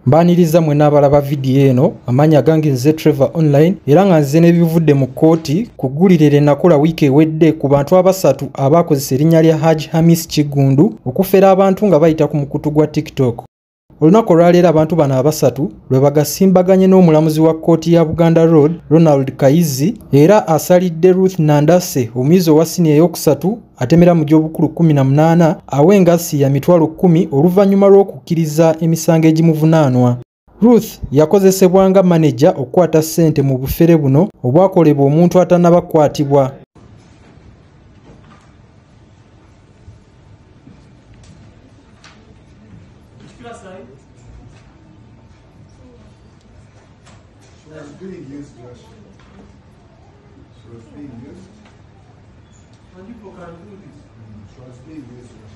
Mbaniriza mwe n'abalaba vidiyo eno amanya gange nze Trevor Online era nga nze n'ebivudde mu kkooti kugulirira ennakola wiiki ewedde ku bantu abasatu abakozesa erinnya lya Hajji Hamis Kigundu okufera abantu nga bayita ku mukutu gwa TikTok. Olunaku olwaleero abantu bano abasatu lwe bagasimbaganye n'omulamuzi wa kkooti ya Buganda Road Ronald Kayizi era asalidde Ruth Nandase omuyizi owa siniya ey'okusatu atemera mu gy'obukulu 18 awe engasi ya mitwalo 10 oluvannyuma lw'okukkiriza emisango egimuvunaanwa. Ruth yakozesebwa nga maneja okukwata ssente mu bufere buno obwakolebwa omuntu atannaba kukwatibwa. She was being used, Josh. She was being used. And people can do this. She was being used, Josh.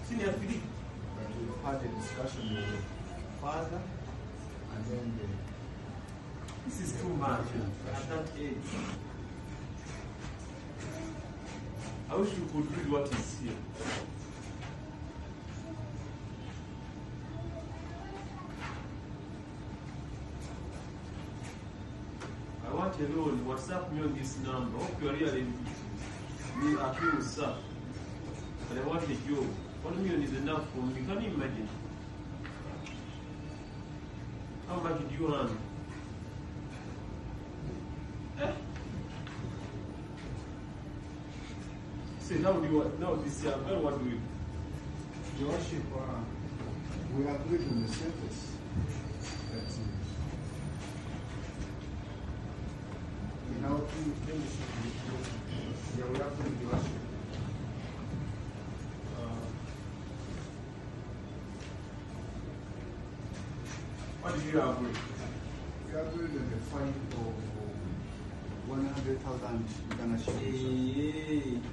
Senior Philip. But we've had a discussion with the father, and then This is too much at that age. I wish you could read what is here. I want a loan. WhatsApp me on this number. Hope you are really appeal, sir. But I want a job. 1 million is enough for me. Can you imagine? How much do you earn? Say now this year, what do we? Your Worship, we agreed on the surface that in our fellowship, we agreed, Your Worship. What did you agree? We agreed on the fine of 100,000 Ghana shillings.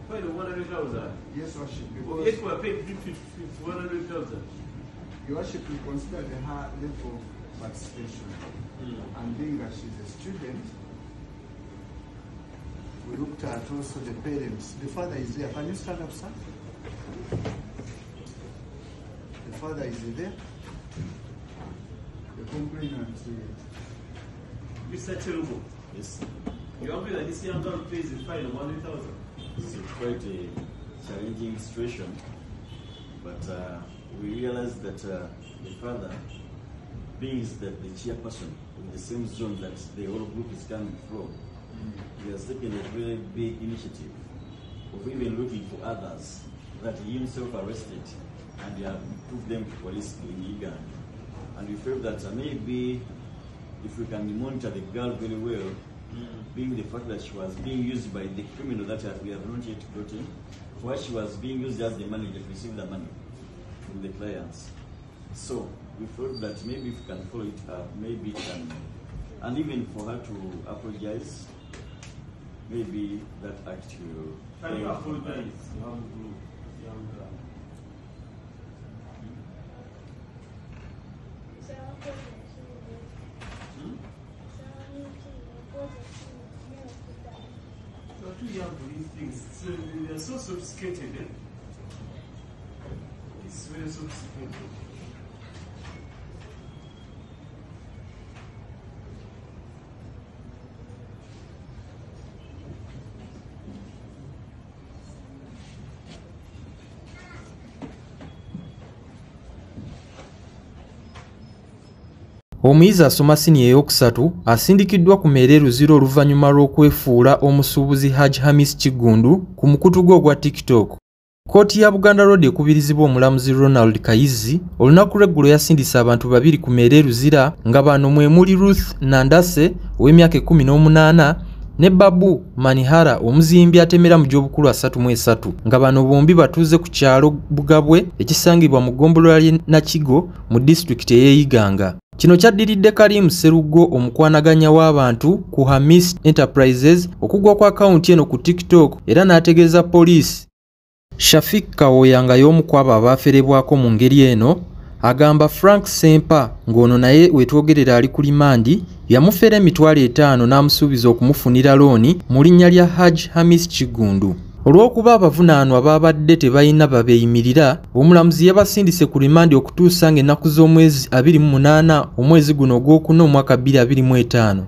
Wait, 100,000? Yes, Worship, Yes, because we are paid 100,000. Your Worship, we consider the high level of participation. And being that she's a student, we looked at also the parents. The father is there. Can you stand up, sir? The father is there. The complainant. Mr. Cherubo, Yes, you agree that this young girl pays the fine of 100,000? it's quite a challenging situation, but we realized that the father, being the chairperson in the same zone that the whole group is coming from, he has taken a very big initiative of even looking for others that he himself arrested and took them to police in Uganda. And we felt that maybe if we can monitor the girl very well, being the fact that she was being used by the criminal that we have not yet gotten, where she was being used as the manager to receive the money from the clients. So we thought that maybe if we can follow it up, maybe it can, and even for her to apologize, maybe that act will. Can you apologize, young girl? You're too young for these things. They're so sophisticated, eh? It's very sophisticated. Omuyizi asoma siniya ey'okusatu asindikiddwa ku mmeera eruziro oluvannyuma lw'okwefuula omusuubuzi Hajji Hamis Kigundu ku mukutu gwe ogwa TikTok. Kkooti ya Buganda Road ekubirizibwa omulamuzi Ronald Kayizi olunaku lw'eggulo yasindisa abantu babiri ku mmeera eruzira nga bano mwe muli Ruth Nandase ow'emyaka 18 ne Babu Manihara omuzimbi atemera mu gy'obukulu 33 nga bano bombi batuuze ku kyalo Bugabwe ekisangibwa mu ggombolola ly'e Nakigo mu disitulikiti ey'Iganga. Kino kyaddiridde Karim Serugo omukwanaganya w'abantu ku Hamis Enterprises okugwa kwa akawunti eno ku TikTok era n'ategeeza poliisi. Shafik Kawoya nga y'omu ku abo abaaferebwako mu ngeri eno agamba Frank Sempa ng'ono naye wetwogerera ali ku limandi yamufera emitwalo 5 n'amusuubiza okumufunira looni mu linnya lya Hajji Hamis Kigundu. Olw'okuba abavunaanwa babadde tebalina babeeyimirira, omulamuzi yabasindise ku rimandi okutuusa ng'ennaku z'omwezi 28 omwezi guno ogwokuna omwaka 2025.